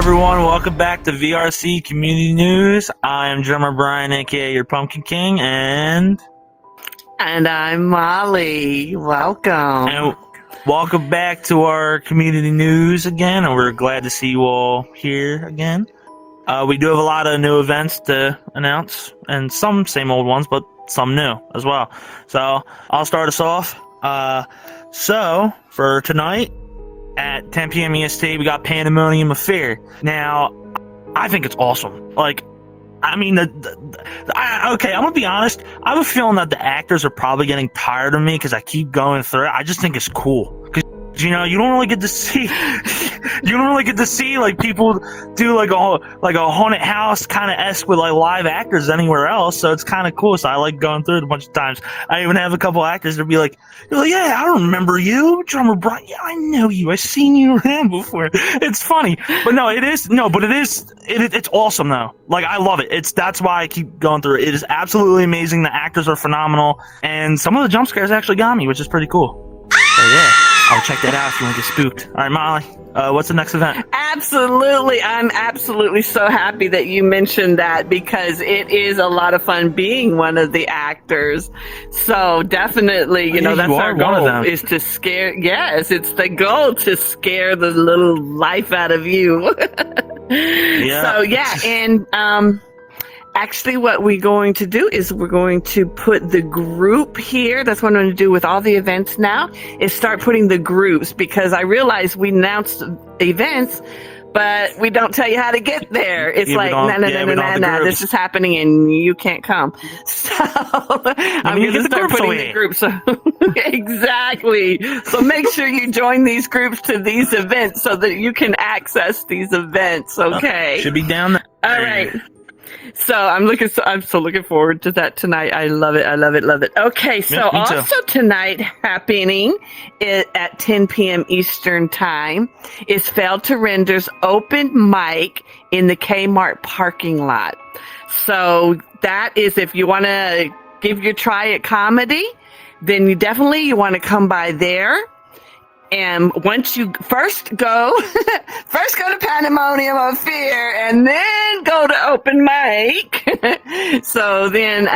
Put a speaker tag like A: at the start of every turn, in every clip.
A: everyone. Welcome back to VRC Community News. I am drummer Brian, aka your Pumpkin King, and
B: I'm Molly. Welcome.
A: And welcome back to our community news again, and we're glad to see you all here again. We do have a lot of new events to announce, and some same old ones, but some new as well. So I'll start us off. So for tonight, at 10 p.m. EST, we got Pandemonium Affair. Now, I think it's awesome. Like, I mean, okay, I'm gonna be honest. I have a feeling that the actors are probably getting tired of me because I keep going through it. I just think it's cool. You know, you don't really get to see like people do like a haunted house kind of esque with like live actors anywhere else. So it's kind of cool. So I like going through it a bunch of times. I even have a couple actors that be like, yeah, I remember you, drummer Brian. Yeah, I know you. I've seen you around before. It's funny, but it's awesome though. Like, I love it. That's why I keep going through it. It is absolutely amazing. The actors are phenomenal, and some of the jump scares actually got me, which is pretty cool. So yeah. I'll check that out if you want to get spooked. All right, Molly, what's the next event?
B: Absolutely. I'm absolutely so happy that you mentioned that because it is a lot of fun being one of the actors. So definitely, that's our goal is to scare. Yes, it's the goal to scare the little life out of you.
A: Yeah.
B: So, yeah. And, actually, what we're going to do is we're going to put the group here. That's what I'm going to do with all the events now, is start putting the groups, because I realize we announced events, but we don't tell you how to get there. It's like, no, this is happening and you can't come. So I'm going to start putting the groups. So, exactly. So make sure you join these groups to these events so that you can access these events. Okay.
A: Should be down there.
B: All right. So I'm so looking forward to that tonight. I love it. Okay, so also tonight happening at 10 p.m. Eastern time is Fail to Render's open mic in the Kmart parking lot. So that is, if you want to give your try at comedy, then you want to come by there. And once you first go to Pandemonium of Fear and then go to open mic. So then,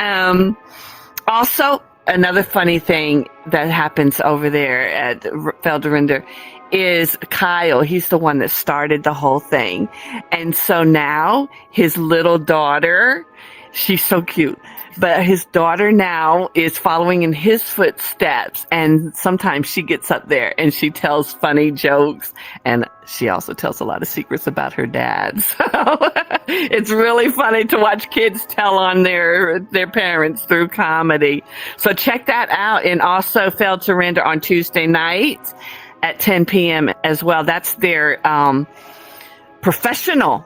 B: also another funny thing that happens over there at Felder is Kyle. He's the one that started the whole thing. And so now his little daughter, she's so cute. But his daughter now is following in his footsteps, and sometimes she gets up there and she tells funny jokes, and she also tells a lot of secrets about her dad. So it's really funny to watch kids tell on their parents through comedy. So check that out, and also Fail to Render on Tuesday nights at 10 p.m. as well. That's their professional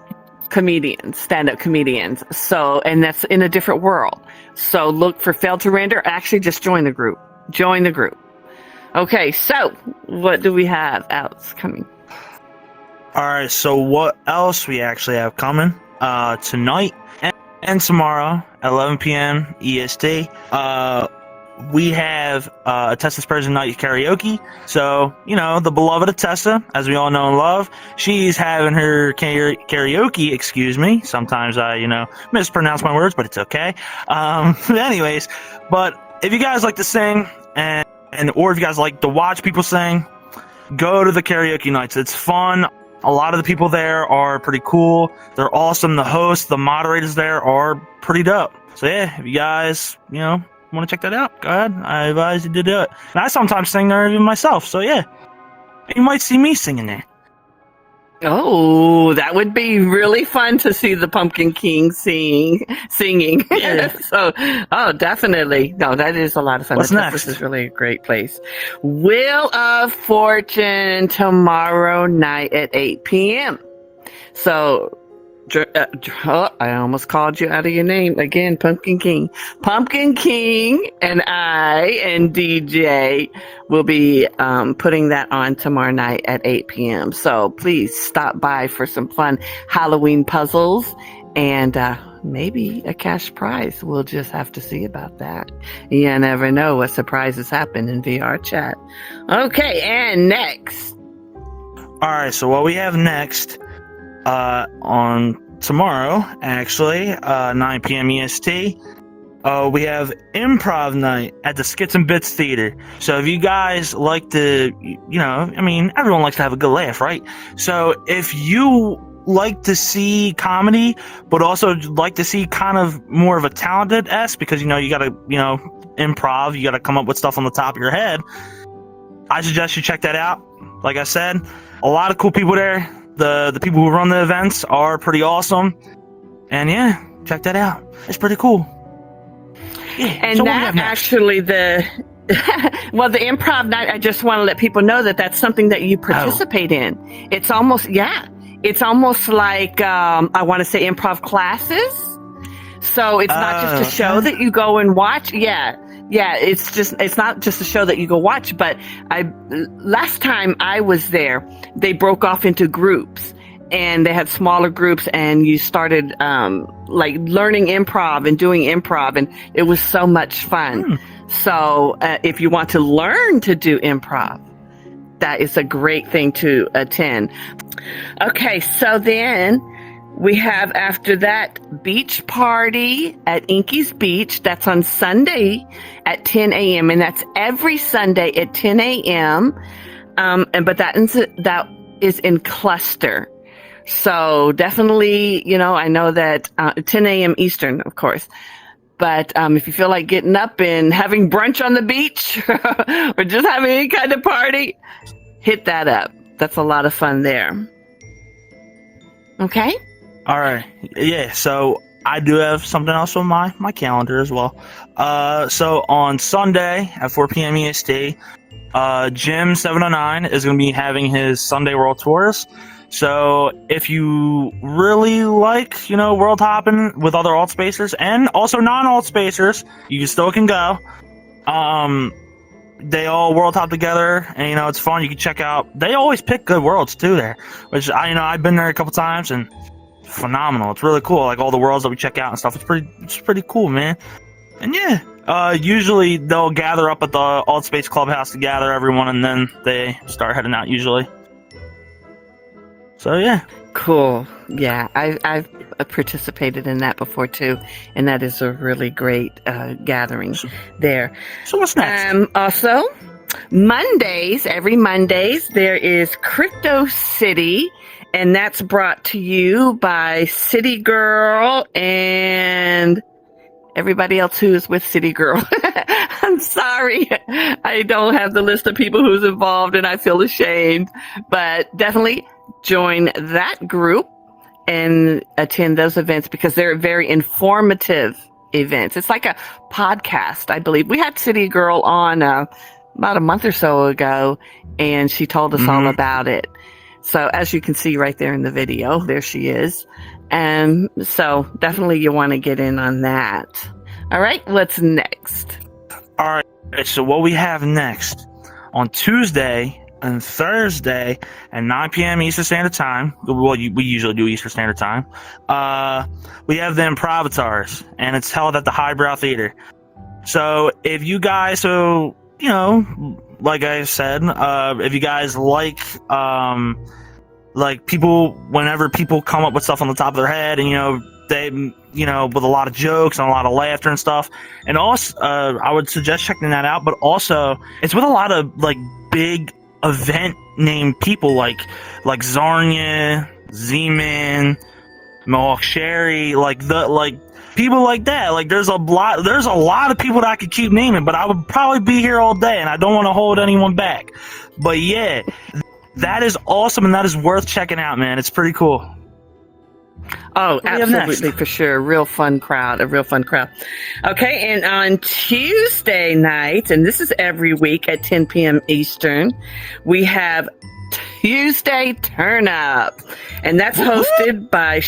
B: comedians, stand-up comedians. So, and that's in a different world. So look for Fail to Render. Actually, just join the group. Okay, so what do we have else coming?
A: All right, so what else we actually have coming tonight and tomorrow at 11 p.m. EST? We have Tessa's Persian Night Karaoke. So, the beloved of Tessa, as we all know and love, she's having her karaoke, excuse me. Sometimes I, mispronounce my words, but it's okay. Anyways, but if you guys like to sing or if you guys like to watch people sing, go to the karaoke nights. It's fun. A lot of the people there are pretty cool. They're awesome. The hosts, the moderators there are pretty dope. So yeah, if you guys, want to check that out, go ahead. I advise you to do it. And I sometimes sing there even myself, so yeah. You might see me singing there.
B: Oh, that would be really fun to see the Pumpkin King singing.
A: Yeah.
B: So, definitely. No, that is a lot of fun.
A: What's next?
B: This is really a great place. Wheel of Fortune tomorrow night at 8 p.m. So, I almost called you out of your name again, Pumpkin King. Pumpkin King and I and DJ will be putting that on tomorrow night at 8 p.m. So please stop by for some fun Halloween puzzles and maybe a cash prize. We'll just have to see about that. You never know what surprises happen in VR chat. Okay, and next.
A: All right, so what we have next on tomorrow, actually, 9 p.m. EST. We have improv night at the Skits and Bits Theater. So if you guys like to, everyone likes to have a good laugh, right? So if you like to see comedy, but also like to see kind of more of a talented because, you gotta, improv, you gotta come up with stuff on the top of your head, I suggest you check that out. Like I said, a lot of cool people there. The people who run the events are pretty awesome. And yeah, check that out. It's pretty cool. Yeah,
B: and
A: so
B: that actually the improv night, I just want to let people know that that's something that you participate in. It's almost like I want to say improv classes. So it's not just a show that you go and watch. Yeah, it's not just a show that you go watch, but last time I was there, they broke off into groups. And they had smaller groups, and you started learning improv and doing improv, and it was so much fun. So if you want to learn to do improv, that is a great thing to attend. Okay, so then we have after that beach party at Inky's Beach. That's on Sunday at 10 a.m. and that's every Sunday at 10 a.m. But that is in cluster. So definitely, I know that 10 a.m. Eastern, of course. But if you feel like getting up and having brunch on the beach or just having any kind of party, hit that up. That's a lot of fun there. Okay?
A: All right. Yeah, so I do have something else on my calendar as well. So on Sunday at 4 p.m. EST, Jim 709 is going to be having his Sunday World Tours. So if you really like, world hopping with other ALTSPACers and also non-ALTSPACers, you still can go. They all world hop together, and it's fun. You can check out. They always pick good worlds too there, which I've been there a couple times and phenomenal. It's really cool. Like all the worlds that we check out and stuff. It's pretty cool, man. And yeah, usually they'll gather up at the ALTSPACE Clubhouse to gather everyone, and then they start heading out usually. So yeah,
B: cool. Yeah, I've participated in that before too, and that is a really great gathering there.
A: So what's next?
B: Also, every Mondays there is Crypto City, and that's brought to you by City Girl and everybody else who is with City Girl. I'm sorry. I don't have the list of people who's involved, and I feel ashamed, but definitely join that group and attend those events because they're very informative events. It's like a podcast, I believe. We had City Girl on about a month or so ago, and she told us all about it. So as you can see right there in the video, there she is. And so definitely you want to get in on that. All right, what's next?
A: All right, so what we have next on Tuesday and Thursday at 9 p.m. Eastern Standard Time. Well, we usually do Eastern Standard Time. We have the Improvatars, and it's held at the Highbrow Theater. So if you guys, like I said, if you guys like people, whenever people come up with stuff on the top of their head, and they, with a lot of jokes and a lot of laughter and stuff, and also I would suggest checking that out. But also, it's with a lot of big event named people like Zarnia, Zeman, Mohawk Sherry, people like that. There's a lot of people that I could keep naming, but I would probably be here all day, and I don't want to hold anyone back. But yeah, that is awesome, and that is worth checking out, man. It's pretty cool.
B: Oh, absolutely, for sure. A real fun crowd. Okay, and on Tuesday nights, and this is every week at 10 p.m. Eastern, we have Tuesday Turn Up, and that's hosted by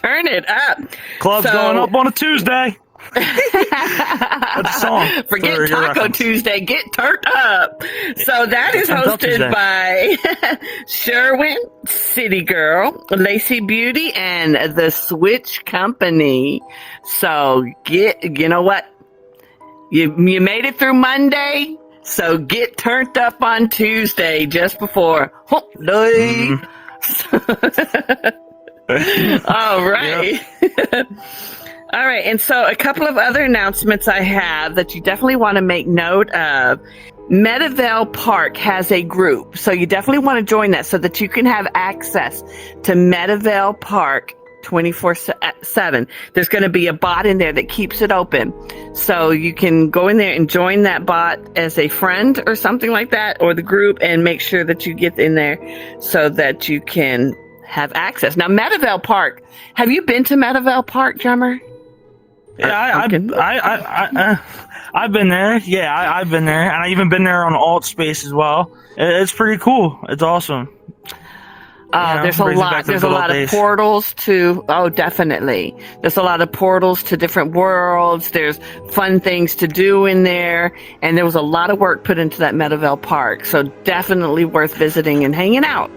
B: Turn It Up.
A: Club's going up on a Tuesday. That's a song.
B: Forget Taco Tuesday, get turned up. So that is hosted by Sherwin, City Girl, Lacey Beauty, and the Switch Company. So you know what? You made it through Monday, so get turned up on Tuesday just before Hump Day. All right. Yep. All right. And so a couple of other announcements I have that you definitely want to make note of. Meadowvale Park has a group. So you definitely want to join that so that you can have access to Meadowvale Park 24/7. There's going to be a bot in there that keeps it open. So you can go in there and join that bot as a friend or something like that, or the group, and make sure that you get in there so that you can have access. Now, Meadowvale Park, have you been to Meadowvale Park, Drummer?
A: Yeah, I've been there. Yeah, I've been there, and I even been there on ALTSPACE as well. It's pretty cool. It's awesome.
B: There's a lot. There's a lot of portals to. Oh, definitely. There's a lot of portals to different worlds. There's fun things to do in there, and there was a lot of work put into that Meadowvale Park. So definitely worth visiting and hanging out.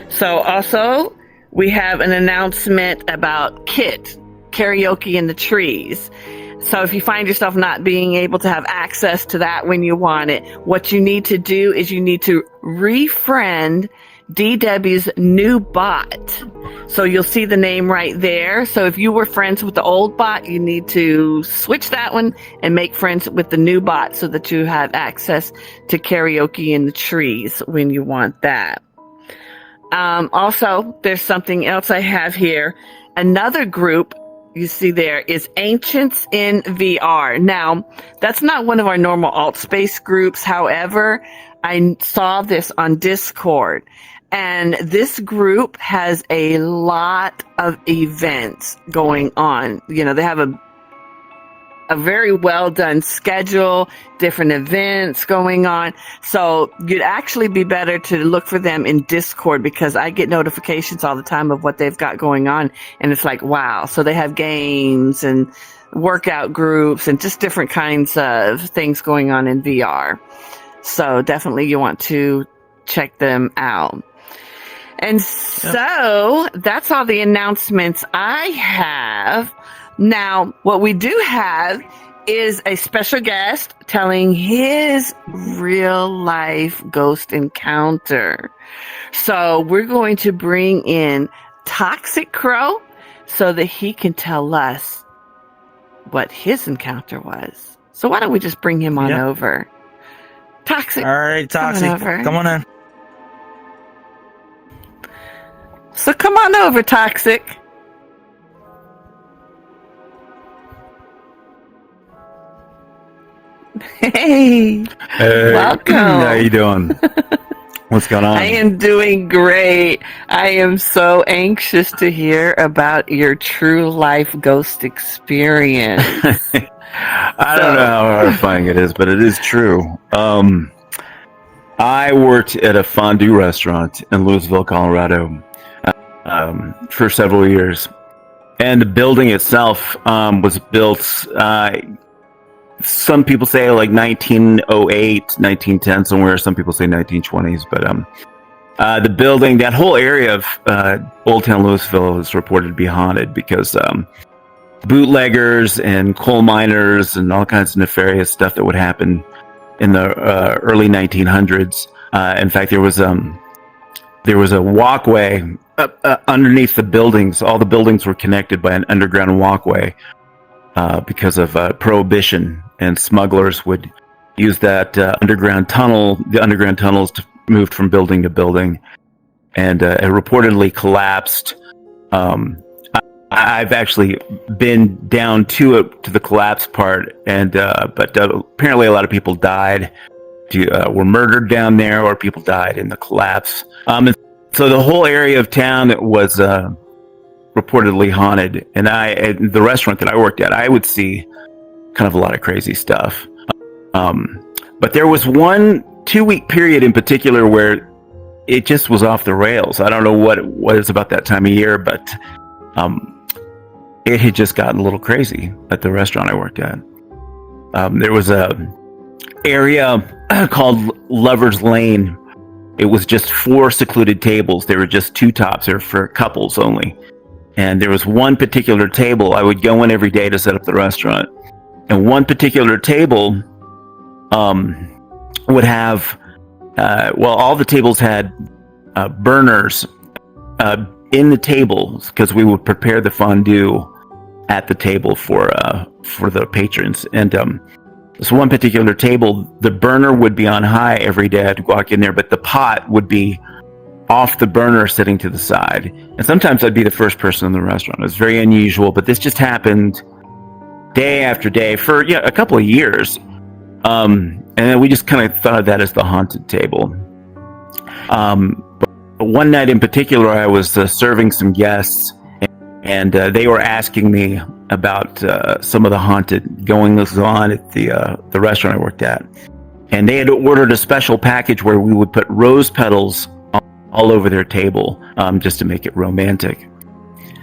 B: So also, we have an announcement about KIT, Karaoke in the Trees. So if you find yourself not being able to have access to that when you want it, what you need to do is you need to refriend DW's new bot. So you'll see the name right there. So if you were friends with the old bot, you need to switch that one and make friends with the new bot so that you have access to Karaoke in the Trees when you want that. Also, there's something else I have here. Another group you see there is Ancients in VR. Now, that's not one of our normal ALTSPACE groups. However, I saw this on Discord, and this group has a lot of events going on. You know, they have a very well done schedule, different events going on. So you'd actually be better to look for them in Discord, because I get notifications all the time of what they've got going on. And it's like, wow. So they have games and workout groups and just different kinds of things going on in VR. So definitely you want to check them out. And so that's all the announcements I have. Now, what we do have is a special guest telling his real life ghost encounter. So we're going to bring in Toxic Crow so that he can tell us what his encounter was. So why don't we just bring him on over? Toxic.
A: All right, Toxic. Come on in.
B: So come on over, Toxic. Hey, welcome.
C: How you doing? What's going on?
B: I am doing great. I am so anxious to hear about your true life ghost experience.
C: I don't know how horrifying it is, but it is true. I worked at a fondue restaurant in Louisville, Colorado, for several years, and the building itself was built. Some people say like 1908, 1910 somewhere. Some people say 1920s. But the building, that whole area of Old Town Louisville is reported to be haunted because bootleggers and coal miners and all kinds of nefarious stuff that would happen in the early 1900s. In fact, there was a walkway underneath the buildings. All the buildings were connected by an underground walkway. Because of prohibition, and smugglers would use that underground tunnel. The underground tunnels moved from building to building, and it reportedly collapsed. I've actually been down to the collapse part, and but apparently a lot of people died, were murdered down there, or people died in the collapse. And so the whole area of town was reportedly haunted, and the restaurant that I worked at, I would see kind of a lot of crazy stuff. But there was 1-2 week period in particular where it just was off the rails. I don't know what it was about that time of year, but it had just gotten a little crazy at the restaurant I worked at. There was a area called Lover's Lane. It was just 4 secluded tables. There were just 2 tops. They were for couples only. And there was one particular table. I would go in every day to set up the restaurant. And one particular table would have, all the tables had burners in the tables, because we would prepare the fondue at the table for the patrons. And this one particular table, the burner would be on high every day. I'd walk in there, but the pot would be off the burner sitting to the side. And sometimes I'd be the first person in the restaurant. It was very unusual, but this just happened day after day for a couple of years. And then we just kind of thought of that as the haunted table. But one night in particular, I was serving some guests, and they were asking me about some of the haunted goings on at the restaurant I worked at. And they had ordered a special package where we would put rose petals all over their table, just to make it romantic.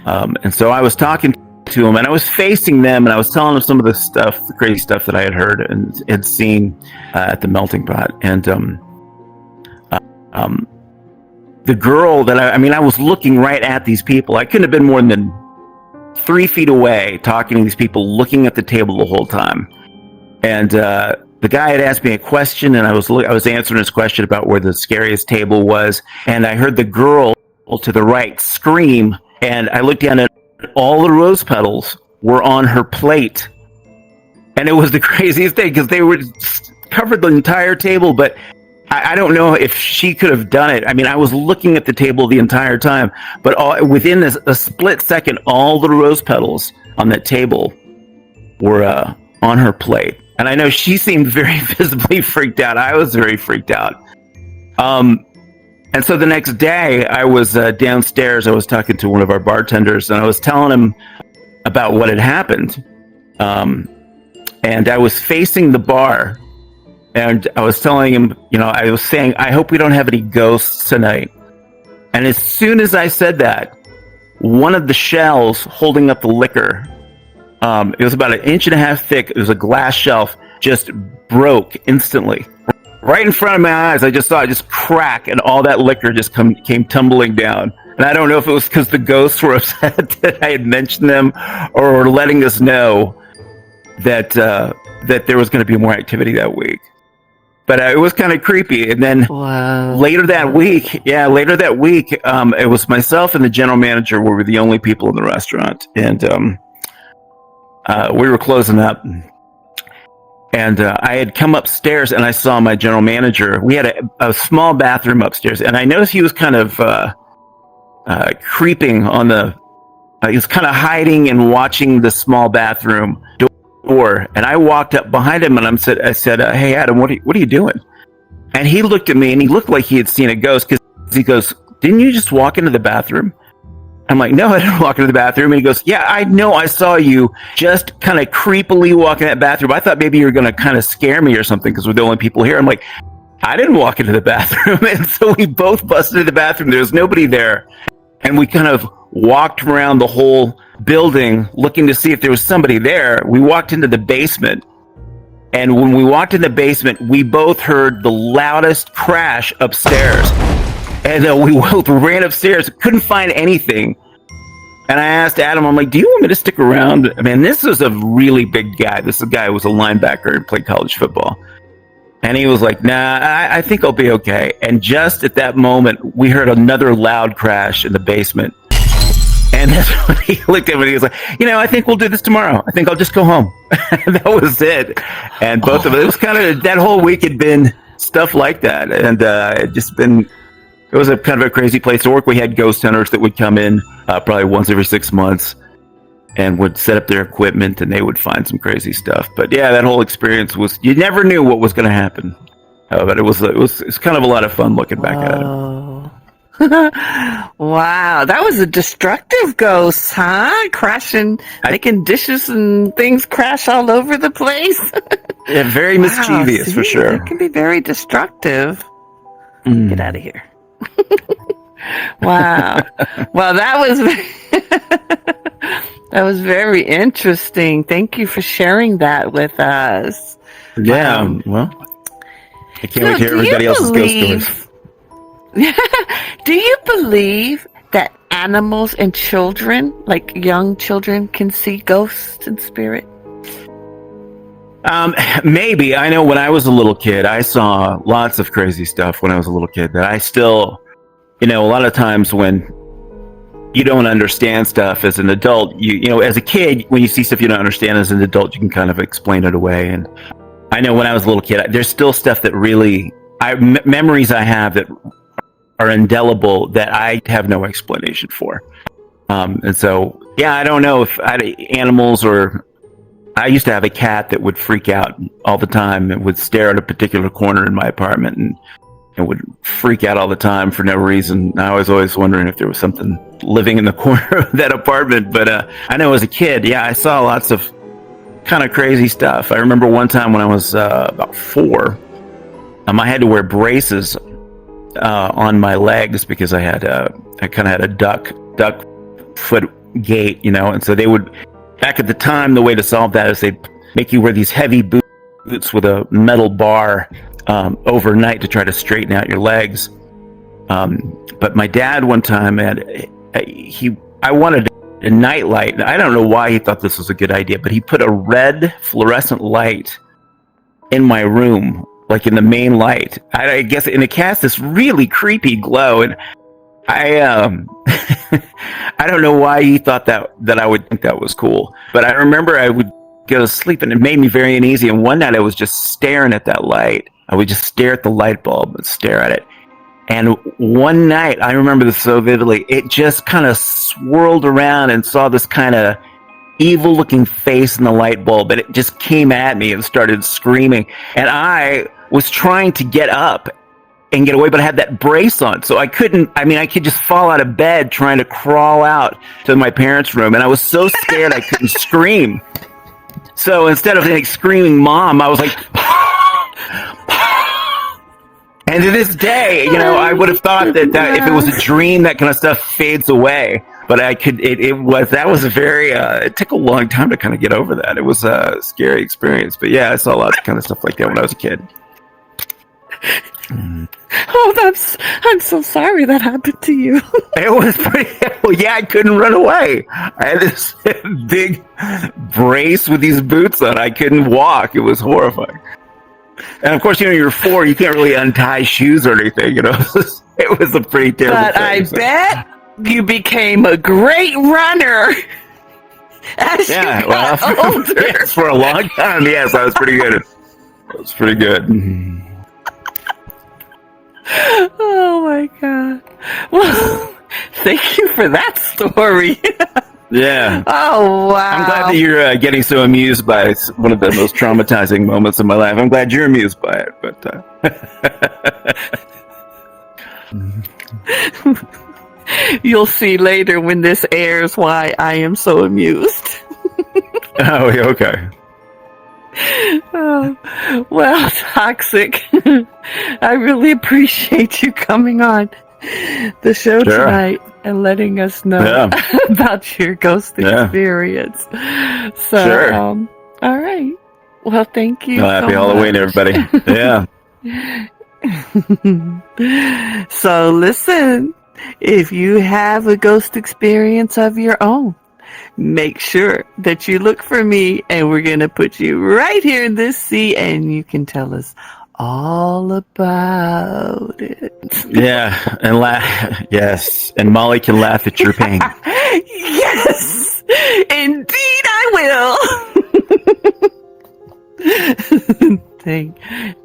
C: And so I was talking to them, and I was facing them, and I was telling them some of the crazy stuff that I had heard and had seen at the melting pot. And the girl that I was looking right at these people. I couldn't have been more than 3 feet away talking to these people, looking at the table the whole time. And the guy had asked me a question, and I was answering his question about where the scariest table was. And I heard the girl to the right scream, and I looked down, and all the rose petals were on her plate. And it was the craziest thing, because they were covered the entire table, but I don't know if she could have done it. I mean, I was looking at the table the entire time, but within a split second, all the rose petals on that table were on her plate. And I know she seemed very visibly freaked out. I was very freaked out. And so the next day, I was downstairs. I was talking to one of our bartenders, and I was telling him about what had happened. And I was facing the bar, and I was telling him, I was saying, I hope we don't have any ghosts tonight. And as soon as I said that, one of the shelves holding up the liquor, it was about 1.5 inches thick. It was a glass shelf, just broke instantly. Right in front of my eyes, I just saw it just crack, and all that liquor just came tumbling down. And I don't know if it was because the ghosts were upset that I had mentioned them, or were letting us know that there was going to be more activity that week. But it was kind of creepy. And then later that week, it was myself and the general manager were the only people in the restaurant. And we were closing up. And I had come upstairs, and I saw my general manager. We had a small bathroom upstairs, and I noticed he was kind of creeping on he was kind of hiding and watching the small bathroom door. And I walked up behind him, and I said, "Hey, Adam, what are you doing?" And he looked at me, and he looked like he had seen a ghost, because he goes, "Didn't you just walk into the bathroom?" I'm like, "No, I didn't walk into the bathroom." And he goes, "Yeah, I know. I saw you just kind of creepily walk in that bathroom. I thought maybe you were going to kind of scare me or something, because we're the only people here." I'm like, "I didn't walk into the bathroom." And so we both busted into the bathroom. There was nobody there. And we kind of walked around the whole building looking to see if there was somebody there. We walked into the basement. And when we walked in the basement, we both heard the loudest crash upstairs. And we both ran upstairs, couldn't find anything. And I asked Adam, I'm like, "Do you want me to stick around?" I mean, this was a really big guy. This guy was a linebacker and played college football. And he was like, "Nah, I think I'll be okay." And just at that moment, we heard another loud crash in the basement. And that's when he looked at me and he was like, "I think we'll do this tomorrow. I think I'll just go home." And that was it. And both of it was kind of, that whole week had been stuff like that. And it was a kind of a crazy place to work. We had ghost hunters that would come in probably once every 6 months and would set up their equipment, and they would find some crazy stuff. But yeah, that whole experience was, you never knew what was going to happen. But it was kind of a lot of fun looking back at it.
B: Wow, that was a destructive ghost, huh? Crashing, making dishes and things crash all over the place.
C: Yeah, very mischievous, for sure.
B: It can be very destructive. Get out of here. Wow. Well, that was very interesting. Thank you for sharing that with us.
C: Yeah, well, I can't wait to hear everybody else's ghost stories.
B: Do you believe that animals and children, like young children, can see ghosts and spirit?
C: Maybe. I know when I was a little kid, I saw lots of crazy stuff when I was a little kid that I still, a lot of times when you don't understand stuff as an adult. You know, as a kid, when you see stuff you don't understand, as an adult, you can kind of explain it away. And I know when I was a little kid, there's still stuff that really, memories I have that are indelible that I have no explanation for. And so, yeah, I don't know if animals, or I used to have a cat that would freak out all the time and would stare at a particular corner in my apartment and would freak out all the time for no reason. I was always wondering if there was something living in the corner of that apartment. But I know as a kid, yeah, I saw lots of kind of crazy stuff. I remember one time when I was about 4, I had to wear braces on my legs because I kind of had a duck foot gait, you know, and so they would, back at the time, the way to solve that is they'd make you wear these heavy boots with a metal bar overnight to try to straighten out your legs. But my dad one time I wanted a night light. I don't know why he thought this was a good idea, but he put a red fluorescent light in my room, like in the main light. I guess, and it cast this really creepy glow. And I don't know why he thought that I would think that was cool. But I remember I would go to sleep and it made me very uneasy. And one night I was just staring at that light. I would just stare at the light bulb and stare at it. And one night, I remember this so vividly, it just kind of swirled around and saw this kind of evil-looking face in the light bulb, and it just came at me and started screaming. And I was trying to get up and get away, but I had that brace on, so I could just fall out of bed trying to crawl out to my parents' room, and I was so scared I couldn't scream. So instead of like screaming "Mom," I was like... And to this day, you know, I would have thought that if it was a dream, that kind of stuff fades away. But that was a very, it took a long time to kind of get over that. It was a scary experience. But yeah, I saw lots of kind of stuff like that when I was a kid.
B: Oh, I'm so sorry that happened to you.
C: It was pretty, well, yeah, I couldn't run away. I had this big brace with these boots on. I couldn't walk. It was horrifying. And of course, you know, you're 4, you can't really untie shoes or anything, you know. It was a pretty terrible thing.
B: But I bet you became a great runner as you got older.
C: Yes, for a long time, yes, I was pretty good. It was pretty good.
B: Oh my God. Well, thank you for that story.
C: Yeah.
B: Oh, wow.
C: I'm glad that you're getting so amused by one of the most traumatizing moments of my life. I'm glad you're amused by it, but...
B: You'll see later when this airs why I am so amused.
C: Oh, yeah, okay.
B: Oh, well, Toxic, I really appreciate you coming on the show tonight and letting us know about your ghost experience. So, all right. Well, thank you.
C: Well, happy Halloween, everybody. Yeah.
B: So, listen, if you have a ghost experience of your own, make sure that you look for me, and we're going to put you right here in this seat, and you can tell us all about it.
C: Yeah, and yes, and Molly can laugh at your pain.
B: Yes, indeed I will.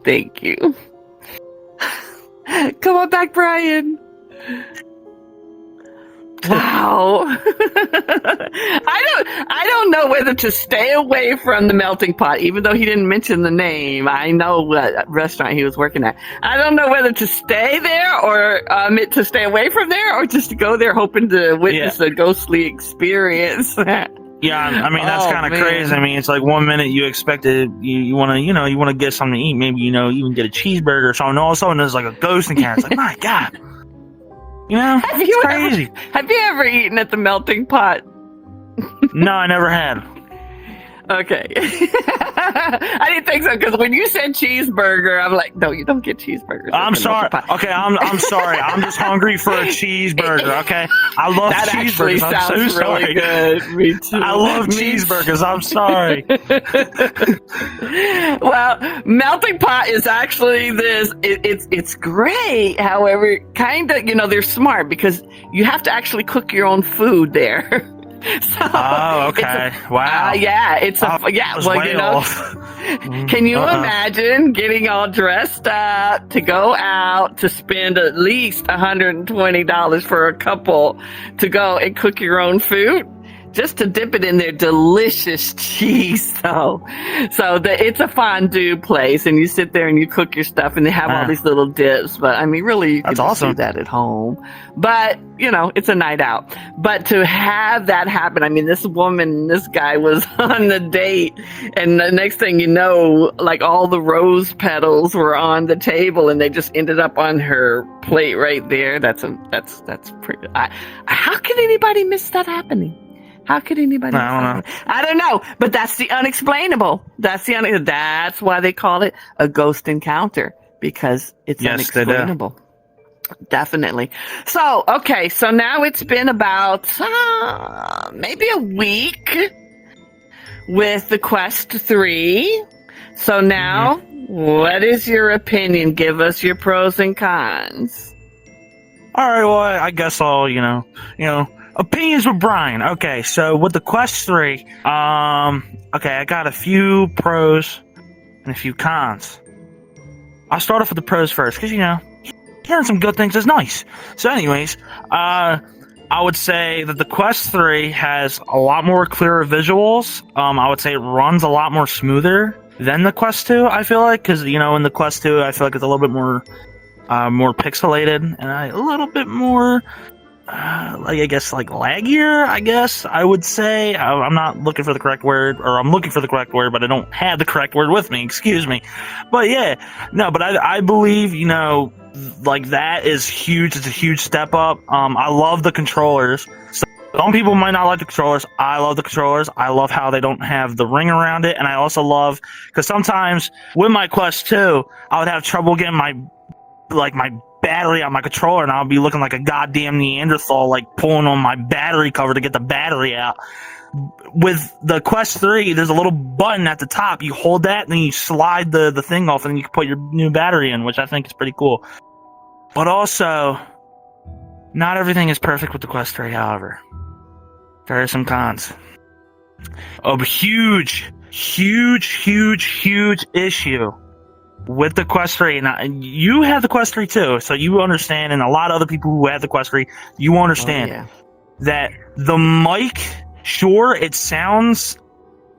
B: Thank you. Come on back, Brian. Wow. I don't know whether to stay away from the melting pot, even though he didn't mention the name. I know what restaurant he was working at. I don't know whether to stay there or to stay away from there, or just to go there hoping to witness a ghostly experience.
A: Yeah, I mean, that's kind of crazy. I mean, it's like one minute you expect it, you want to get something to eat, maybe, even get a cheeseburger or something. All of a sudden there's like a ghost in there. It's like, my God. It's crazy.
B: Have you ever eaten at the melting pot?
A: No, I never had.
B: Okay. I didn't think so because when you said cheeseburger, I'm like, no, you don't get cheeseburgers.
A: I'm sorry. Okay, I'm sorry. I'm just hungry for a cheeseburger. Okay, I love
B: that
A: cheeseburgers.
B: Actually sounds really good. Me too.
A: I love cheeseburgers. I'm sorry.
B: Well, melting pot is actually this. It's great. However, kind of, they're smart because you have to actually cook your own food there. So
A: oh, okay. Wow.
B: Yeah, it's a well, can you imagine getting all dressed up to go out to spend at least $120 for a couple to go and cook your own food? Just to dip it in their delicious cheese, though. So it's a fondue place, and you sit there and you cook your stuff, and they have all these little dips. But I mean, really, you can do that at home. But it's a night out. But to have that happen, I mean, this woman, this guy was on the date, and the next thing you know, like all the rose petals were on the table, and they just ended up on her plate right there. That's pretty. How can anybody miss that happening? How could anybody?
A: I don't know.
B: I don't know, but that's the unexplainable. That's why they call it a ghost encounter, because it's unexplainable. Definitely. So, okay. So now it's been about maybe a week with the Quest 3. So now, what is your opinion? Give us your pros and cons.
A: All right. Well, I guess I'll, opinions with Brian. Okay, so with the Quest 3, okay, I got a few pros and a few cons. I'll start off with the pros first, because, hearing some good things is nice. So anyways, I would say that the Quest 3 has a lot more clearer visuals. I would say it runs a lot more smoother than the Quest 2, I feel like, because, in the Quest 2, I feel like it's a little bit more pixelated, and a little bit more... laggier, I would say. I'm not looking for the correct word, or I'm looking for the correct word, but I don't have the correct word with me, excuse me. But yeah, no, but I believe, that is huge. It's a huge step up. I love the controllers. Some people might not like the controllers. I love the controllers. I love how they don't have the ring around it, and I also love, because sometimes with my Quest 2, I would have trouble getting my battery on my controller, and I'll be looking like a goddamn Neanderthal, like pulling on my battery cover to get the battery out. With the Quest 3, there's a little button at the top. You hold that, and then you slide the thing off, and then you can put your new battery in, which I think is pretty cool. But also, not everything is perfect with the Quest 3, however. There are some cons. A huge issue with the Quest 3, and you have the Quest 3 too, so you understand, and a lot of other people who have the Quest 3, you understand that the mic, sure, it sounds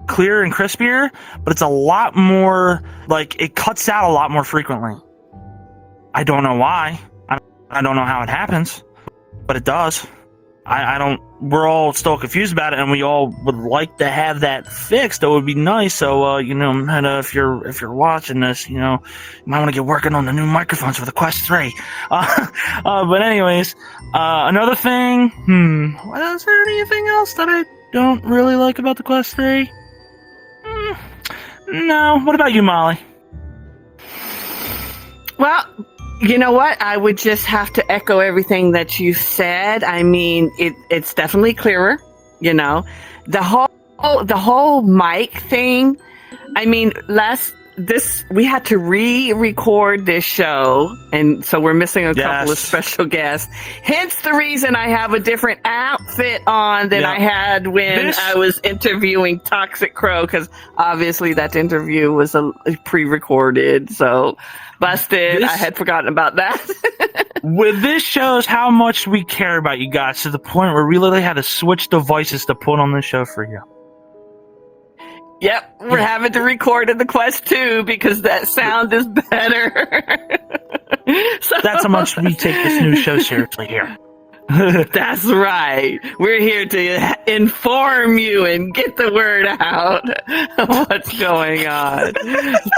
A: clearer and crispier, but it's a lot more, it cuts out a lot more frequently. I don't know why. I don't know how it happens, but it does. We're all still confused about it, and we all would like to have that fixed. That would be nice. So, Meta, if you're watching this, you might want to get working on the new microphones for the Quest 3. But anyways, another thing, is there anything else that I don't really like about the Quest 3? No. What about you, Molly?
B: Well, you know what? I would just have to echo everything that you said. I mean, it's definitely clearer. The whole mic thing. I mean, we had to re-record this show, and so we're missing a couple of special guests. Hence the reason I have a different outfit on than I had when I was interviewing Toxic Crow, because obviously that interview was pre-recorded, so busted. I had forgotten about that.
A: With this shows how much we care about you guys, to the point where we literally had to switch devices to put on this show for you.
B: Yep, we're having to record in the Quest 2 because that sound is better. So
A: that's how much we take this new show seriously here.
B: That's right. We're here to inform you and get the word out of what's going on.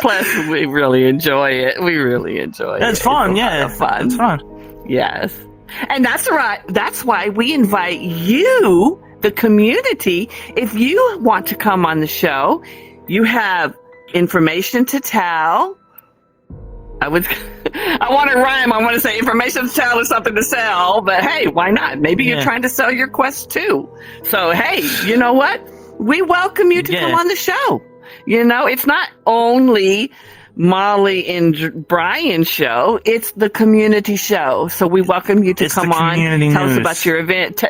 B: Plus, we really enjoy it.
A: It's fun,
B: It's fun.
A: It's fun.
B: Yes. And that's right. That's why we invite you, the community, if you want to come on the show, you have information to tell. I want to rhyme. I want to say information to tell is something to sell, but hey, why not? Maybe you're trying to sell your quest too. So, hey, you know what? We welcome you to come on the show. You know, it's not only Molly and Brian's show, it's the community show. So we welcome you to come on, tell us about your event.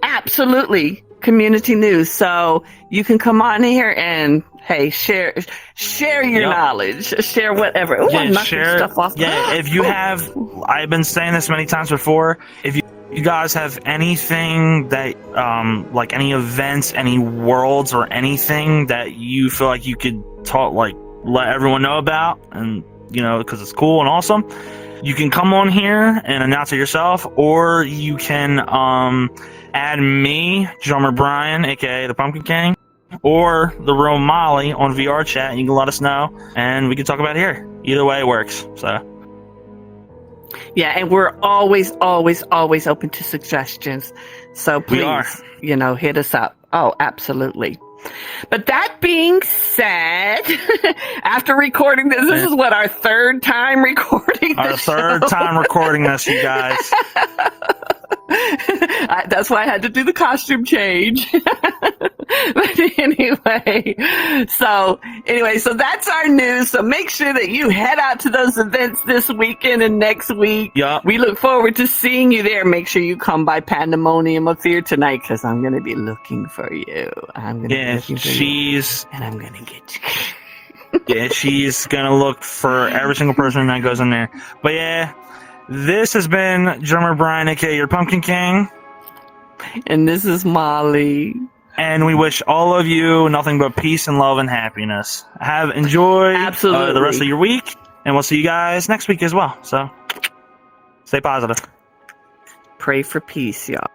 B: Absolutely. Community news. So you can come on here and hey, share your knowledge, share whatever. Ooh, I'm knocking stuff off.
A: Yeah, if you have, I've been saying this many times before. If you guys have anything that, like any events, any worlds, or anything that you feel like you could talk, like let everyone know about, and you know, because it's cool and awesome, you can come on here and announce it yourself, or you can add me, Drummer Brian, aka the Pumpkin King, or the real Molly on VR chat, and you can let us know, and we can talk about it here. Either way it works. So
B: yeah, and we're always open to suggestions. So please, you know, hit us up. Oh, absolutely. But that being said, after recording this is what, our third time recording this. Our third
A: time recording this, you guys.
B: That's why I had to do the costume change. But anyway, so that's our news. So make sure that you head out to those events this weekend and next week.
A: Yeah.
B: We look forward to seeing you there. Make sure you come by Pandemonium of Fear tonight, because I'm going to be looking for you. I'm going to be looking for you. And I'm going to get you.
A: Yeah, she's going to look for every single person that goes in there. But yeah, this has been Drummer Brian, aka your Pumpkin King.
B: And this is Molly.
A: And we wish all of you nothing but peace and love and happiness. Enjoy the rest of your week, and we'll see you guys next week as well. So stay positive.
B: Pray for peace, y'all.